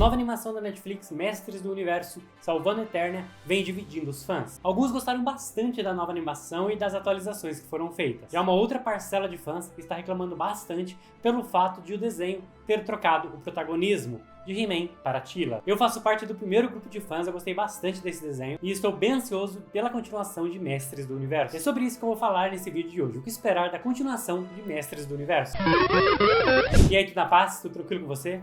nova animação da Netflix, Mestres do Universo, Salvando Eternia, vem dividindo os fãs. Alguns gostaram bastante da nova animação e das atualizações que foram feitas. Já uma outra parcela de fãs está reclamando bastante pelo fato de o desenho ter trocado o protagonismo de He-Man para Teela. Eu faço parte do primeiro grupo de fãs, eu gostei bastante desse desenho e estou bem ansioso pela continuação de Mestres do Universo. É sobre isso que eu vou falar nesse vídeo de hoje, o que esperar da continuação de Mestres do Universo. E aí, tudo na paz? Tudo tranquilo com você?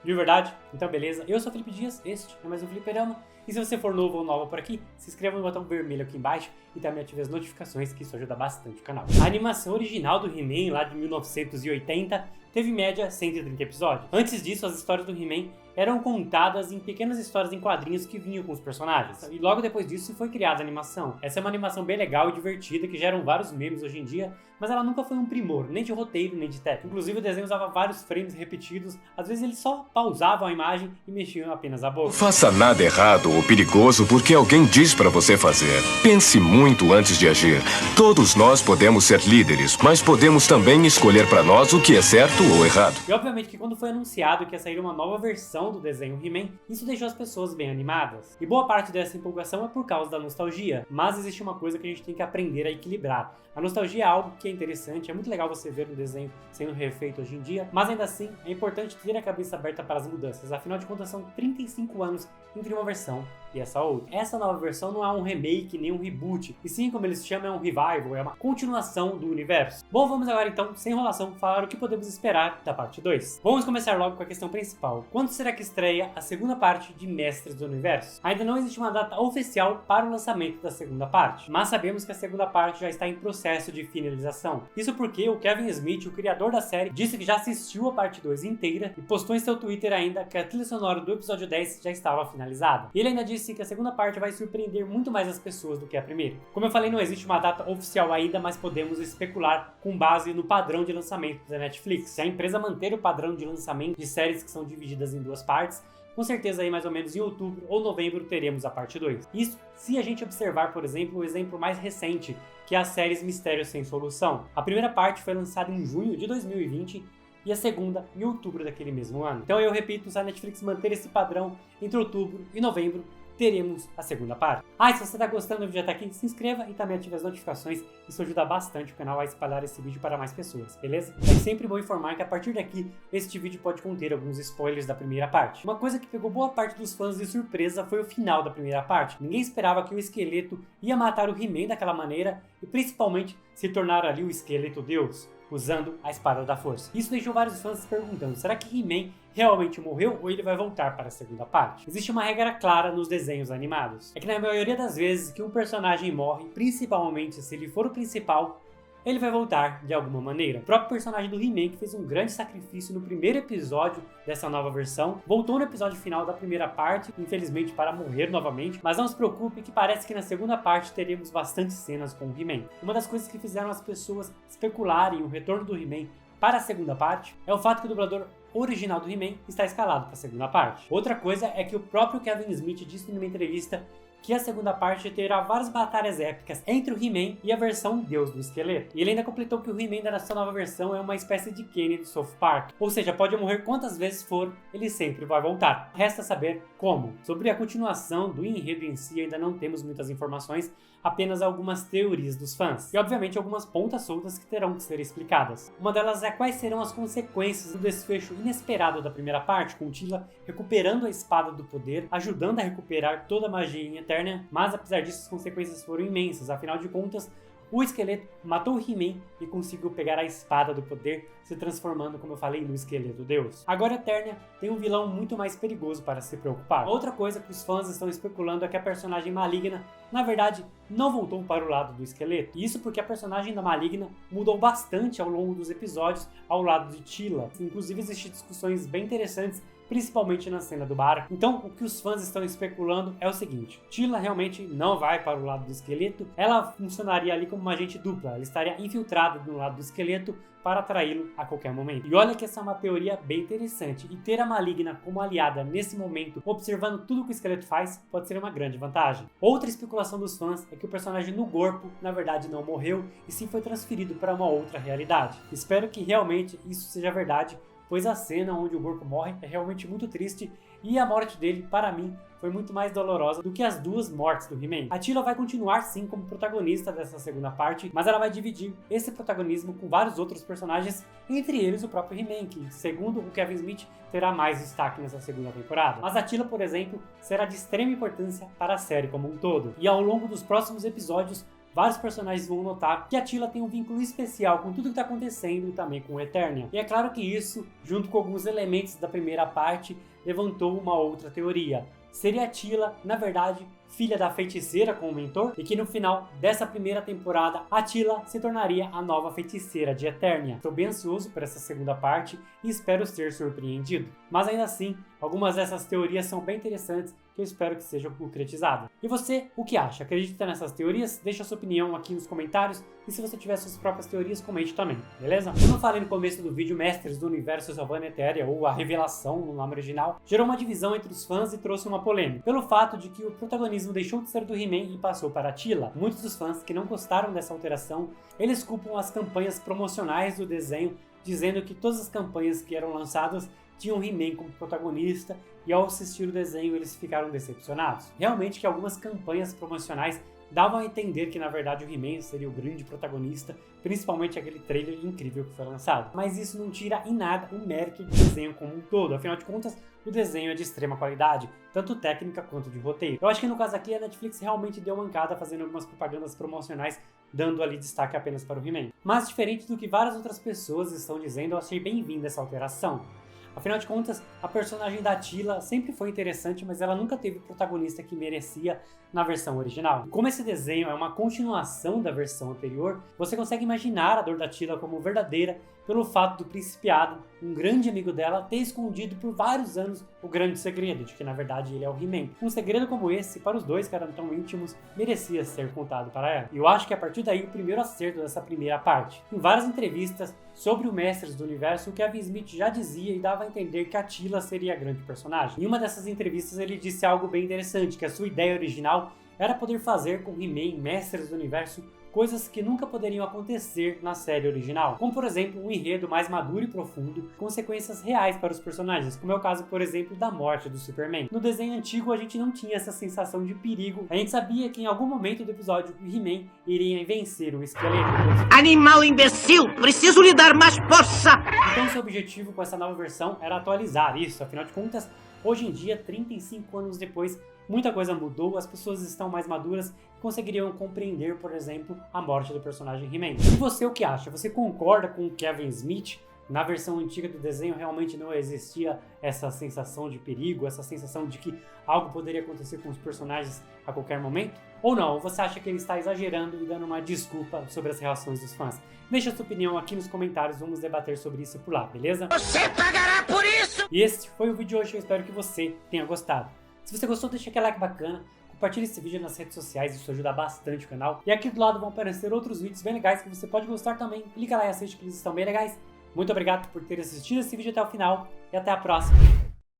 De verdade? Então beleza, eu sou o Felipe Dias, este é mais um Fliperama. E se você for novo ou nova por aqui, se inscreva no botão vermelho aqui embaixo e também ative as notificações, que isso ajuda bastante o canal. A animação original do He-Man, lá de 1980, teve em média 130 episódios. Antes disso, as histórias do He-Man eram contadas em pequenas histórias em quadrinhos que vinham com os personagens. E logo depois disso foi criada a animação. Essa é uma animação bem legal e divertida, que geram vários memes hoje em dia, mas ela nunca foi um primor, nem de roteiro, nem de técnica. Inclusive o desenho usava vários frames repetidos, às vezes eles só pausavam a imagem e mexiam apenas a boca. Não faça nada errado ou perigoso porque alguém diz pra você fazer. Pense muito antes de agir. Todos nós podemos ser líderes, mas podemos também escolher pra nós o que é certo ou errado. E obviamente que quando foi anunciado que ia sair uma nova versão do desenho He-Man, isso deixou as pessoas bem animadas. E boa parte dessa empolgação é por causa da nostalgia, mas existe uma coisa que a gente tem que aprender a equilibrar. A nostalgia é algo que é interessante, é muito legal você ver um desenho sendo refeito hoje em dia, mas ainda assim é importante ter a cabeça aberta para as mudanças, afinal de contas são 35 anos entre uma versão e essa outra. Essa nova versão não é um remake nem um reboot, e sim, como eles chamam, é um revival, é uma continuação do universo. Bom, vamos agora então, sem enrolação, falar o que podemos esperar da parte 2. Vamos começar logo com a questão principal. Quando será que estreia a segunda parte de Mestres do Universo? Ainda não existe uma data oficial para o lançamento da segunda parte, mas sabemos que a segunda parte já está em processo de finalização. Isso porque o Kevin Smith, o criador da série, disse que já assistiu a parte 2 inteira e postou em seu Twitter ainda que a trilha sonora do episódio 10 já estava finalizada. E ele ainda disse que a segunda parte vai surpreender muito mais as pessoas do que a primeira. Como eu falei, não existe uma data oficial ainda, mas podemos especular com base no padrão de lançamento da Netflix. Se a empresa manter o padrão de lançamento de séries que são divididas em duas partes, com certeza aí mais ou menos em outubro ou novembro teremos a parte 2. Isso se a gente observar, por exemplo, o exemplo mais recente, que é as séries Mistério Sem Solução. A primeira parte foi lançada em junho de 2020 e a segunda em outubro daquele mesmo ano. Então eu repito, se a Netflix manter esse padrão entre outubro e novembro, teremos a segunda parte. E se você está gostando do vídeo até aqui, se inscreva e também ative as notificações, isso ajuda bastante o canal a espalhar esse vídeo para mais pessoas, beleza? É sempre bom informar que a partir daqui, este vídeo pode conter alguns spoilers da primeira parte. Uma coisa que pegou boa parte dos fãs de surpresa foi o final da primeira parte. Ninguém esperava que o esqueleto ia matar o He-Man daquela maneira e principalmente se tornar ali o esqueleto Deus, usando a espada da força. Isso deixou vários fãs se perguntando, será que He-Man realmente morreu ou ele vai voltar para a segunda parte? Existe uma regra clara nos desenhos animados. É que na maioria das vezes que um personagem morre, principalmente se ele for o principal, ele vai voltar de alguma maneira. O próprio personagem do He-Man, que fez um grande sacrifício no primeiro episódio dessa nova versão, voltou no episódio final da primeira parte, infelizmente para morrer novamente, mas não se preocupe que parece que na segunda parte teremos bastante cenas com o He-Man. Uma das coisas que fizeram as pessoas especularem o retorno do He-Man para a segunda parte é o fato que o dublador original do He-Man está escalado para a segunda parte. Outra coisa é que o próprio Kevin Smith disse numa entrevista que a segunda parte terá várias batalhas épicas entre o He-Man e a versão Deus do Esqueleto. E ele ainda completou que o He-Man dessa nova versão é uma espécie de Kenny do South Park. Ou seja, pode morrer quantas vezes for, ele sempre vai voltar. Resta saber como. Sobre a continuação do enredo em si, ainda não temos muitas informações, apenas algumas teorias dos fãs. E obviamente algumas pontas soltas que terão que ser explicadas. Uma delas é quais serão as consequências do desfecho inesperado da primeira parte, com Teela recuperando a espada do poder, ajudando a recuperar toda a magia em Eternia, mas apesar disso as consequências foram imensas, afinal de contas, o esqueleto matou o He-Man e conseguiu pegar a espada do poder, se transformando, como eu falei, no esqueleto Deus. Agora Eternia tem um vilão muito mais perigoso para se preocupar. Outra coisa que os fãs estão especulando é que a personagem maligna, na verdade, não voltou para o lado do esqueleto. Isso porque a personagem da maligna mudou bastante ao longo dos episódios ao lado de Teela. Inclusive existem discussões bem interessantes, principalmente na cena do bar. Então, o que os fãs estão especulando é o seguinte: Teela realmente não vai para o lado do esqueleto, ela funcionaria ali como uma agente dupla, ela estaria infiltrada no lado do esqueleto para atraí-lo a qualquer momento. E olha que essa é uma teoria bem interessante, e ter a maligna como aliada nesse momento, observando tudo que o esqueleto faz, pode ser uma grande vantagem. Outra especulação dos fãs é que o personagem no corpo, na verdade, não morreu, e sim foi transferido para uma outra realidade. Espero que realmente isso seja verdade, pois a cena onde o Gorko morre é realmente muito triste e a morte dele, para mim, foi muito mais dolorosa do que as duas mortes do He-Man. Atila vai continuar sim como protagonista dessa segunda parte, mas ela vai dividir esse protagonismo com vários outros personagens, entre eles o próprio He-Man, que, segundo o Kevin Smith, terá mais destaque nessa segunda temporada. Mas Atila, por exemplo, será de extrema importância para a série como um todo. E ao longo dos próximos episódios, vários personagens vão notar que Atila tem um vínculo especial com tudo que está acontecendo e também com o Eternia. E é claro que isso, junto com alguns elementos da primeira parte, levantou uma outra teoria. Seria Atila, na verdade, filha da feiticeira com o mentor, e que no final dessa primeira temporada, Atila se tornaria a nova feiticeira de Eternia. Estou bem ansioso por essa segunda parte e espero ser surpreendido. Mas ainda assim, algumas dessas teorias são bem interessantes que eu espero que sejam concretizadas. E você, o que acha? Acredita nessas teorias? Deixa a sua opinião aqui nos comentários e se você tiver suas próprias teorias, comente também, beleza? Como eu falei no começo do vídeo, Mestres do Universo Salvando Etérea, ou A Revelação no nome original, gerou uma divisão entre os fãs e trouxe uma polêmica, pelo fato de que o protagonismo deixou de ser do He-Man e passou para Atila. Muitos dos fãs que não gostaram dessa alteração, eles culpam as campanhas promocionais do desenho, dizendo que todas as campanhas que eram lançadas tinham He-Man como protagonista e ao assistir o desenho eles ficaram decepcionados. Realmente que algumas campanhas promocionais davam a entender que na verdade o He-Man seria o grande protagonista, principalmente aquele trailer incrível que foi lançado. Mas isso não tira em nada o mérito do desenho como um todo, afinal de contas o desenho é de extrema qualidade, tanto técnica quanto de roteiro. Eu acho que no caso aqui a Netflix realmente deu mancada fazendo algumas propagandas promocionais, dando ali destaque apenas para o He-Man. Mas diferente do que várias outras pessoas estão dizendo, eu achei bem-vinda essa alteração. Afinal de contas, a personagem da Atila sempre foi interessante, mas ela nunca teve o protagonista que merecia na versão original. Como esse desenho é uma continuação da versão anterior, você consegue imaginar a dor da Atila como verdadeira pelo fato do Principiado, um grande amigo dela, ter escondido por vários anos o grande segredo, de que na verdade ele é o He-Man. Um segredo como esse, para os dois que eram tão íntimos, merecia ser contado para ela. E eu acho que a partir daí o primeiro acerto dessa primeira parte. Em várias entrevistas sobre o Mestres do Universo, o Kevin Smith já dizia e dava a entender que Atila seria a grande personagem. Em uma dessas entrevistas ele disse algo bem interessante, que a sua ideia original era poder fazer com He-Man, Mestres do Universo, coisas que nunca poderiam acontecer na série original, como por exemplo um enredo mais maduro e profundo, consequências reais para os personagens, como é o caso por exemplo da morte do Superman. No desenho antigo a gente não tinha essa sensação de perigo, a gente sabia que em algum momento do episódio o He-Man iria vencer o esqueleto. Animal imbecil, preciso lhe dar mais força! Então seu objetivo com essa nova versão era atualizar isso, afinal de contas, hoje em dia, 35 anos depois, muita coisa mudou, as pessoas estão mais maduras e conseguiriam compreender, por exemplo, a morte do personagem He-Man. E você o que acha? Você concorda com o Kevin Smith? Na versão antiga do desenho realmente não existia essa sensação de perigo, essa sensação de que algo poderia acontecer com os personagens a qualquer momento? Ou não? Ou você acha que ele está exagerando e dando uma desculpa sobre as reações dos fãs? Deixa a sua opinião aqui nos comentários, vamos debater sobre isso por lá, beleza? Você pagará por isso! E esse foi o vídeo de hoje, eu espero que você tenha gostado. Se você gostou, deixa aquele like bacana, compartilhe esse vídeo nas redes sociais, isso ajuda bastante o canal. E aqui do lado vão aparecer outros vídeos bem legais que você pode gostar também. Clica lá e assiste que eles estão bem legais. Muito obrigado por ter assistido esse vídeo até o final e até a próxima.